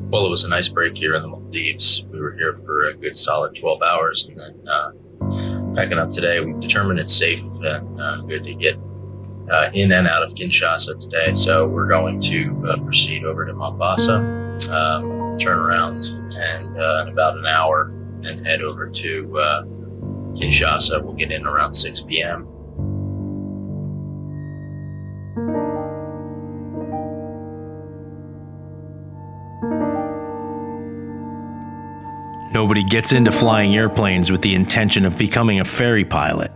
Well, it was a nice break here in the Maldives. We were here for a good solid 12 hours and then packing up today. We've determined it's safe and good to get in and out of Kinshasa today. So we're going to proceed over to Mombasa, turn around and in about an hour and head over to Kinshasa. We'll get in around 6 p.m. Nobody gets into flying airplanes with the intention of becoming a ferry pilot.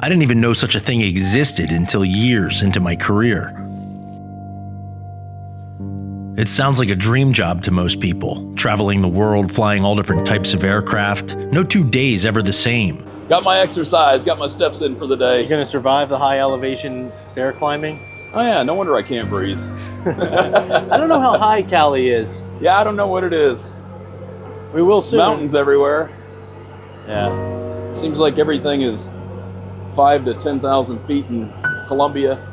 I didn't even know such a thing existed until years into my career. It sounds like a dream job to most people, traveling the world, flying all different types of aircraft. No 2 days ever the same. Got my exercise, got my steps in for the day. You gonna survive the high elevation stair climbing? Oh yeah, no wonder I can't breathe. I don't know how high Cali is. Yeah, I don't know what it is. We will soon. Mountains everywhere. Yeah. Seems like everything is 5,000 to 10,000 feet in Colombia.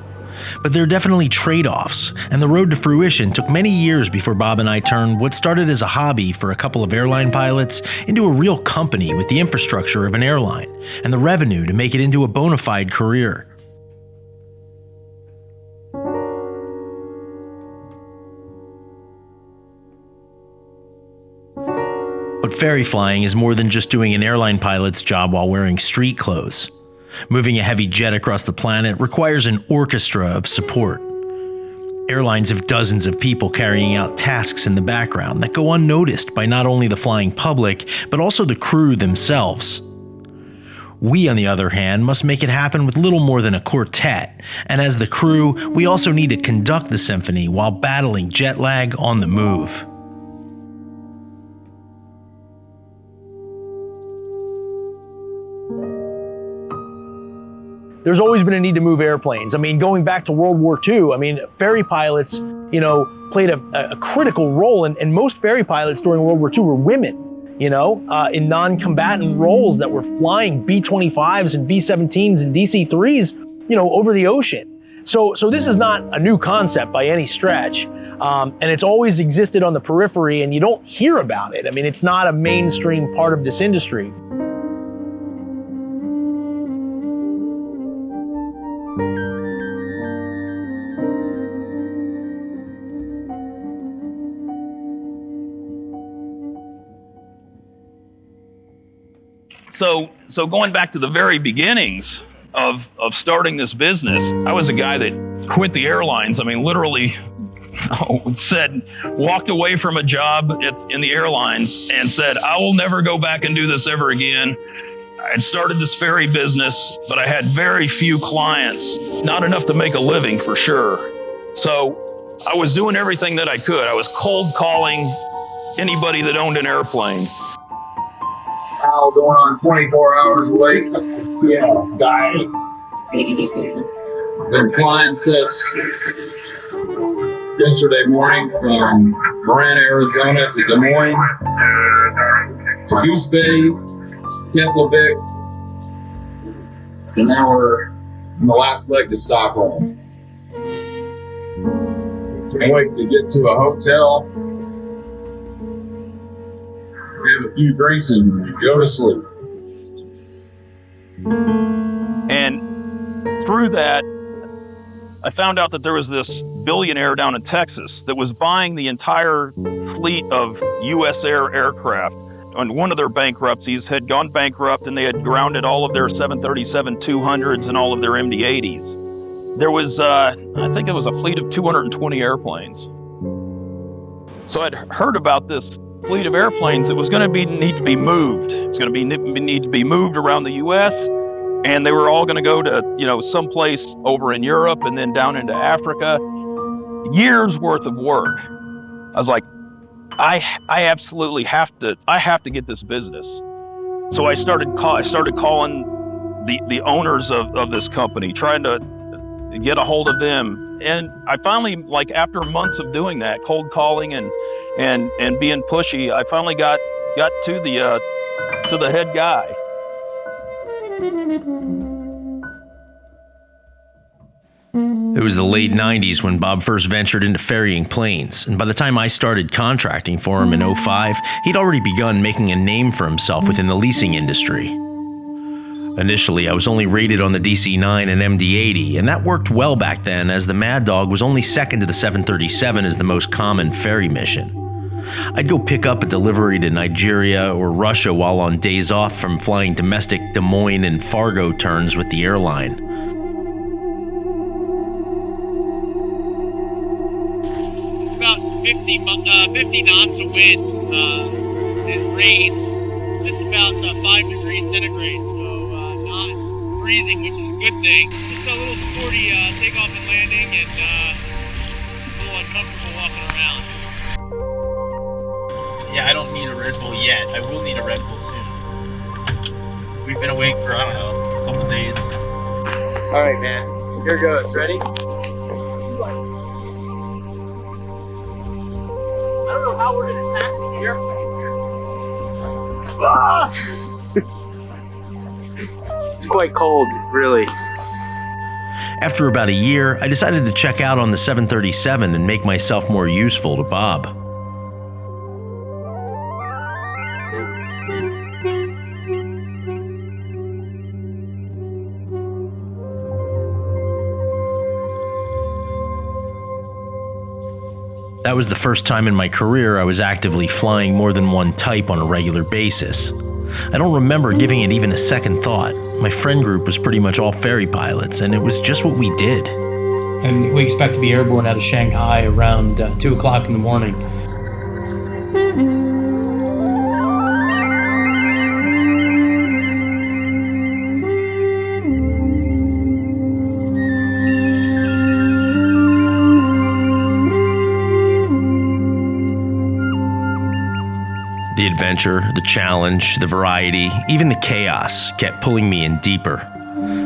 But there are definitely trade-offs, and the road to fruition took many years before Bob and I turned what started as a hobby for a couple of airline pilots into a real company with the infrastructure of an airline and the revenue to make it into a bona fide career. But ferry flying is more than just doing an airline pilot's job while wearing street clothes. Moving a heavy jet across the planet requires an orchestra of support. Airlines have dozens of people carrying out tasks in the background that go unnoticed by not only the flying public, but also the crew themselves. We, on the other hand, must make it happen with little more than a quartet, and as the crew, we also need to conduct the symphony while battling jet lag on the move. There's always been a need to move airplanes. I mean, going back to World War II, I mean, ferry pilots, played a critical role, and most ferry pilots during World War II were women, in non-combatant roles that were flying B-25s and B-17s and DC-3s, over the ocean. So this is not a new concept by any stretch, and it's always existed on the periphery, and you don't hear about it. I mean, it's not a mainstream part of this industry. So going back to the very beginnings of starting this business, I was a guy that quit the airlines. I mean, literally walked away from a job in the airlines and said, I will never go back and do this ever again. I had started this ferry business, but I had very few clients, not enough to make a living for sure. So I was doing everything that I could. I was cold calling anybody that owned an airplane. How going on 24 hours late? Yeah, dying. Been flying since yesterday morning from Marana, Arizona to Des Moines, to Goose Bay, Keflavik, and now we're on the last leg to Stockholm. Can't wait to get to a hotel. Have a few drinks and go to sleep. And through that, I found out that there was this billionaire down in Texas that was buying the entire fleet of US Air aircraft. On one of their bankruptcies had gone bankrupt, and they had grounded all of their 737-200s and all of their MD-80s. There was, I think it was a fleet of 220 airplanes. So I'd heard about this fleet of airplanes that was going to need to be moved. It's going to need to be moved around the U.S., and they were all going to go to someplace over in Europe and then down into Africa. Years worth of work. I was like, I absolutely have to get this business. So I started calling the owners of this company, trying to get a hold of them. And I finally, after months of doing that, cold calling and being pushy, I finally got to the head guy. Mm-hmm. It was the late 90s when Bob first ventured into ferrying planes, and by the time I started contracting for him in '05, he'd already begun making a name for himself within the leasing industry. Initially, I was only rated on the DC-9 and MD-80, and that worked well back then, as the Mad Dog was only second to the 737 as the most common ferry mission. I'd go pick up a delivery to Nigeria or Russia while on days off from flying domestic Des Moines and Fargo turns with the airline. It's about 50 knots of wind and rain, just about 5 degrees centigrade, so not freezing, which is a good thing. Just a little sporty takeoff and landing, and a little uncomfortable walking around. Yeah, I don't need a Red Bull yet. I will need a Red Bull soon. We've been awake for, I don't know, a couple days. All right, man. Here goes. Ready? I don't know how we're going to taxi the airplane. It's quite cold, really. After about a year, I decided to check out on the 737 and make myself more useful to Bob. That was the first time in my career I was actively flying more than one type on a regular basis. I don't remember giving it even a second thought. My friend group was pretty much all ferry pilots, and it was just what we did. And we expect to be airborne out of Shanghai around 2 o'clock in the morning. The adventure, the challenge, the variety, even the chaos kept pulling me in deeper.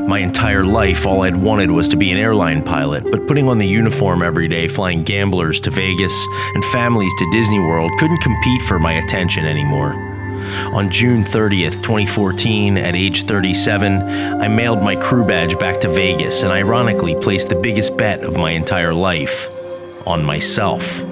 My entire life, all I'd wanted was to be an airline pilot, but putting on the uniform every day, flying gamblers to Vegas and families to Disney World couldn't compete for my attention anymore. On June 30th, 2014, at age 37, I mailed my crew badge back to Vegas and ironically placed the biggest bet of my entire life on myself.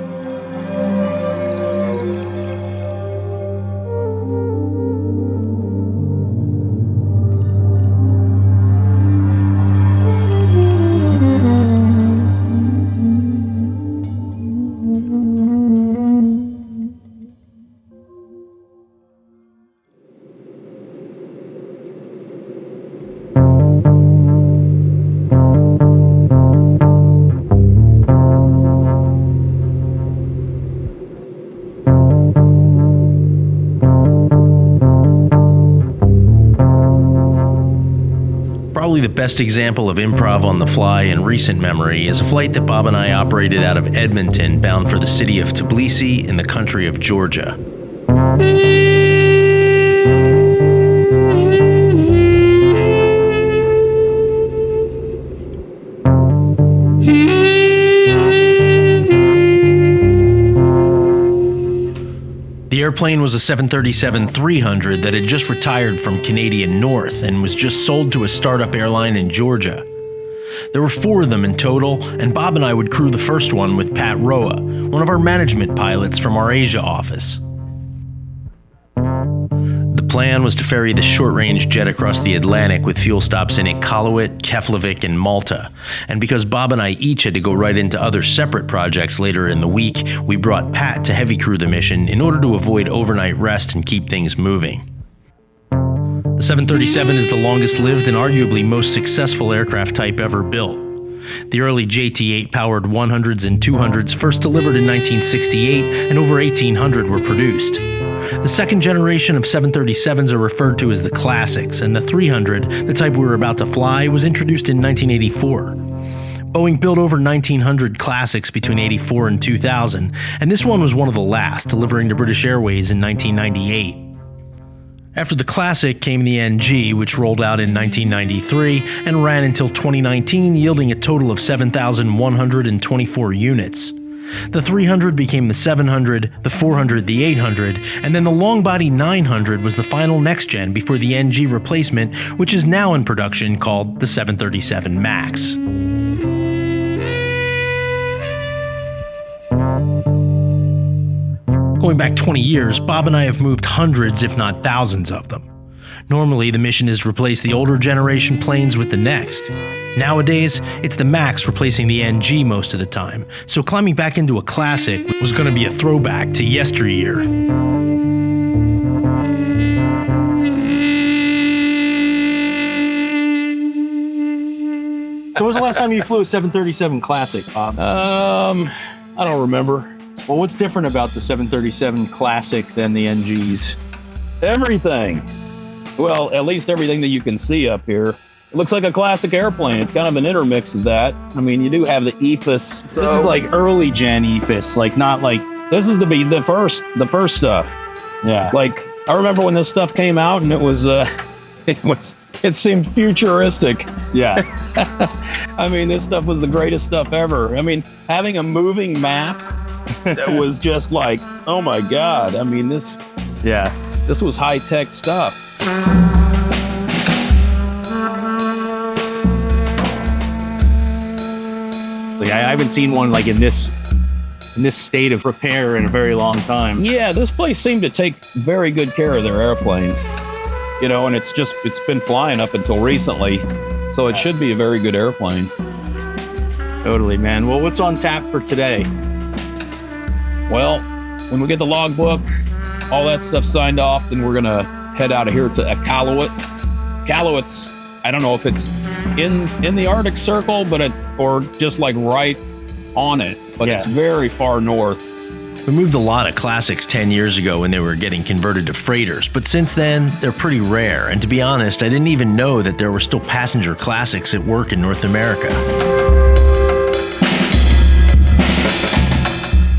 Probably the best example of improv on the fly in recent memory is a flight that Bob and I operated out of Edmonton bound for the city of Tbilisi in the country of Georgia. The airplane was a 737-300 that had just retired from Canadian North and was just sold to a startup airline in Georgia. There were 4 of them in total, and Bob and I would crew the first one with Pat Roa, one of our management pilots from our Asia office. The plan was to ferry the short-range jet across the Atlantic with fuel stops in Iqaluit, Keflavik, and Malta. And because Bob and I each had to go right into other separate projects later in the week, we brought Pat to heavy crew the mission in order to avoid overnight rest and keep things moving. The 737 is the longest-lived and arguably most successful aircraft type ever built. The early JT-8 powered 100s and 200s first delivered in 1968, and over 1,800 were produced. The second generation of 737s are referred to as the classics, and the 300, the type we were about to fly, was introduced in 1984. Boeing built over 1,900 classics between 84 and 2000, and this one was one of the last, delivering to British Airways in 1998. After the Classic came the NG, which rolled out in 1993 and ran until 2019, yielding a total of 7,124 units. The 300 became the 700, the 400 the 800, and then the long-body 900 was the final next-gen before the NG replacement, which is now in production, called the 737 MAX. Going back 20 years, Bob and I have moved hundreds, if not thousands of them. Normally, the mission is to replace the older generation planes with the next. Nowadays, it's the MAX replacing the NG most of the time, so climbing back into a classic was going to be a throwback to yesteryear. So when was the last time you flew a 737 Classic, Bob? I don't remember. Well, what's different about the 737 Classic than the NGs? Everything. Well, at least everything that you can see up here. It looks like a classic airplane. It's kind of an intermix of that. I mean, you do have the EFIS. So this is like early gen EFIS, like not like This is the first stuff. yeah. Like, I remember when this stuff came out, and it seemed futuristic. Yeah. I mean, this stuff was the greatest stuff ever. I mean, having a moving map that was just like, oh my God. I mean, this was high-tech stuff. Like I haven't seen one like in this state of repair in a very long time. Yeah, this place seemed to take very good care of their airplanes. You know, and it's been flying up until recently. So it should be a very good airplane. Totally, man. Well, what's on tap for today? Well, when we get the logbook, all that stuff signed off, then we're gonna head out of here to Iqaluit. Iqaluit's, I don't know if it's in the Arctic Circle, or just like right on it, but it's very far north. We moved a lot of classics 10 years ago when they were getting converted to freighters, but since then, they're pretty rare. And to be honest, I didn't even know that there were still passenger classics at work in North America.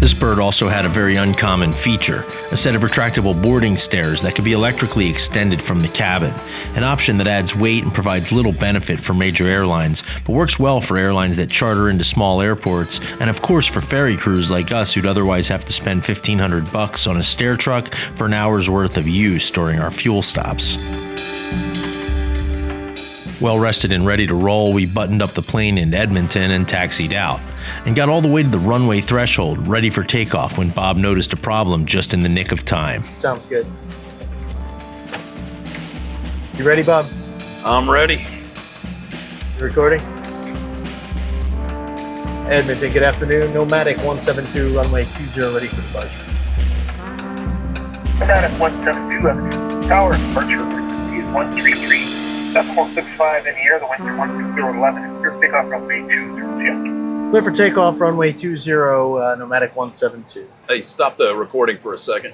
This bird also had a very uncommon feature, a set of retractable boarding stairs that could be electrically extended from the cabin, an option that adds weight and provides little benefit for major airlines, but works well for airlines that charter into small airports, and of course for ferry crews like us who'd otherwise have to spend $1,500 on a stair truck for an hour's worth of use during our fuel stops. Well rested and ready to roll, we buttoned up the plane in Edmonton and taxied out, and got all the way to the runway threshold, ready for takeoff when Bob noticed a problem just in the nick of time. Sounds good. You ready, Bob? I'm ready. You recording? Edmonton, good afternoon. Nomadic 172, runway 20, ready for departure. Nomadic 172, tower departure frequency is 133. Decimal 65 in the air, the wind is 16011. Your takeoff runway 20. Clear for takeoff, runway 20, Nomadic 172. Hey, stop the recording for a second.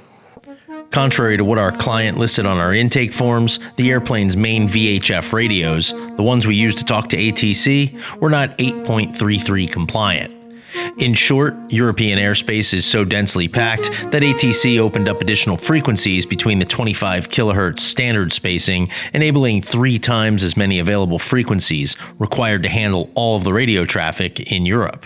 Contrary to what our client listed on our intake forms, the airplane's main VHF radios, the ones we use to talk to ATC, were not 8.33 compliant. In short, European airspace is so densely packed that ATC opened up additional frequencies between the 25 kHz standard spacing, enabling 3 times as many available frequencies required to handle all of the radio traffic in Europe.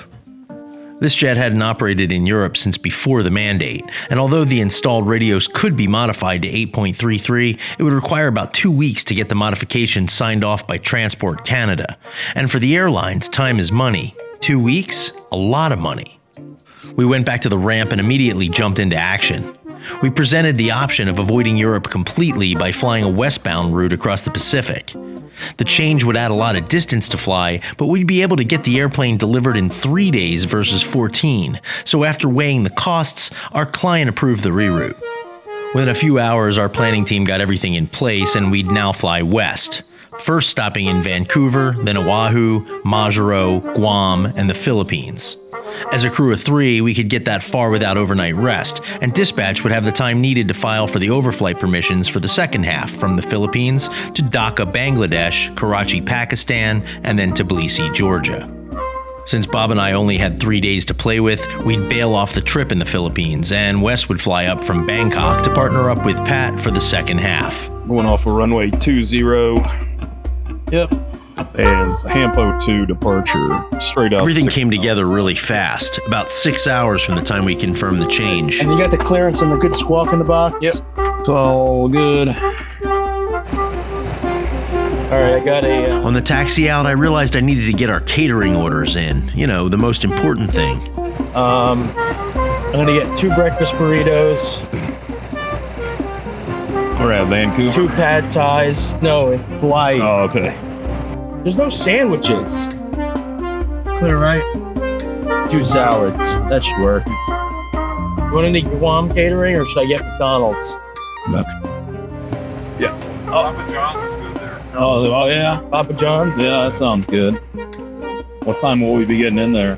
This jet hadn't operated in Europe since before the mandate, and although the installed radios could be modified to 8.33, it would require about 2 weeks to get the modification signed off by Transport Canada. And for the airlines, time is money. 2 weeks? A lot of money. We went back to the ramp and immediately jumped into action. We presented the option of avoiding Europe completely by flying a westbound route across the Pacific. The change would add a lot of distance to fly, but we'd be able to get the airplane delivered in 3 days versus 14. So after weighing the costs, our client approved the reroute. Within a few hours, our planning team got everything in place and we'd now fly west. First stopping in Vancouver, then Oahu, Majuro, Guam, and the Philippines. As a crew of 3, we could get that far without overnight rest, and dispatch would have the time needed to file for the overflight permissions for the second half from the Philippines to Dhaka, Bangladesh, Karachi, Pakistan, and then Tbilisi, Georgia. Since Bob and I only had 3 days to play with, we'd bail off the trip in the Philippines, and Wes would fly up from Bangkok to partner up with Pat for the second half. Going off of runway 20. Yep. And it's Hampo 2 departure, straight up. Everything came together really fast, about 6 hours from the time we confirmed the change. And you got the clearance and the good squawk in the box? Yep. It's all good. All right, I got a... On the taxi out, I realized I needed to get our catering orders in. You know, the most important thing. I'm gonna get 2 breakfast burritos, We're at Vancouver. 2 pad thais. No, in Hawaii. Oh, okay. There's no sandwiches. Clear, right? 2 salads. That should work. You want any Guam catering or should I get McDonald's? Yeah. Papa John's is good there. Oh, yeah. Papa John's? Yeah, that sounds good. What time will we be getting in there?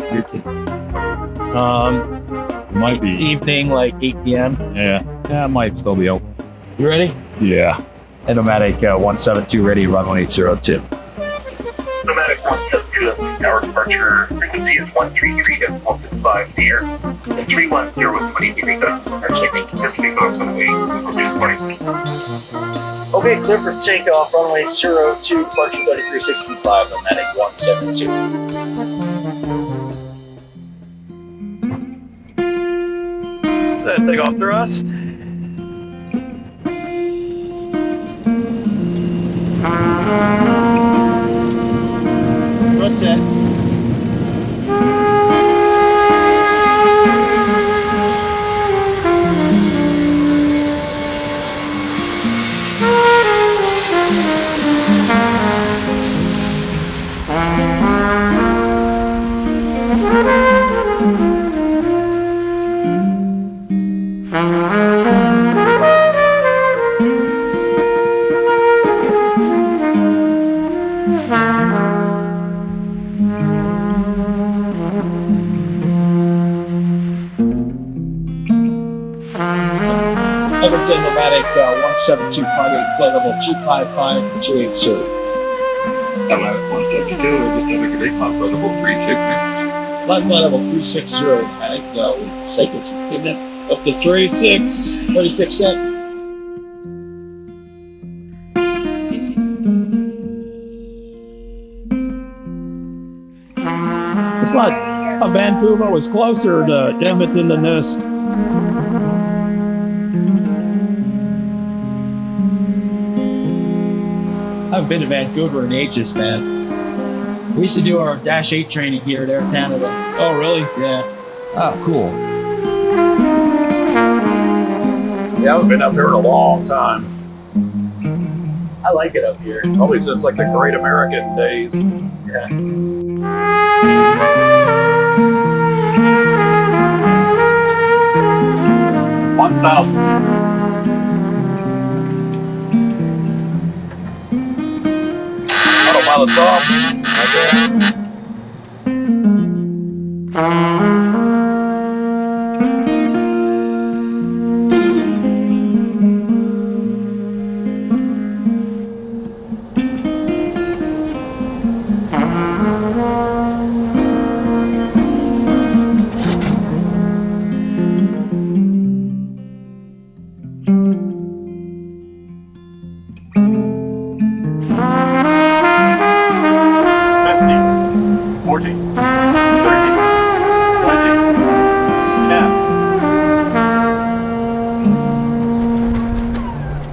Might be. Evening, like 8 p.m. Yeah. Yeah, it might still be open. You ready? Yeah. Nomadic 172 ready, runway 802. Nomadic 172, our departure frequency is 133 at 165 in the air, and 310 with 23 knots. Our checking takeoff runway 240. Okay, clear for takeoff, runway 02, departure 3365, Nomadic 172. Set takeoff thrust. Thrust set. Edmonton Nomadic 172 pilot flight level 255 for 280. Nomadic 172, we're just having a great flight level 360. Flight level 360 Nomadic with cycles equipment up to 36 cent. It's not Vancouver was closer to Edmonton than this. I haven't been to Vancouver in ages, man. We used to do our Dash 8 training here at Air Canada. Oh, really? Yeah. Oh, cool. Yeah, I haven't been up here in a long time. I like it up here. Probably since like the Great American days. Yeah. Autopilot's off.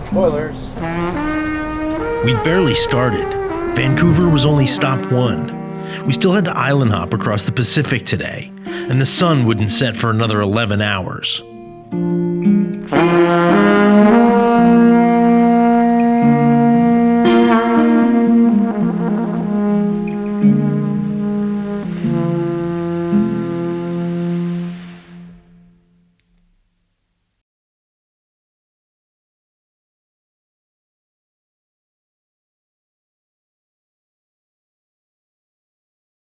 Spoilers. We'd barely started. Vancouver was only stop 1. We still had to island hop across the Pacific today, and the sun wouldn't set for another 11 hours.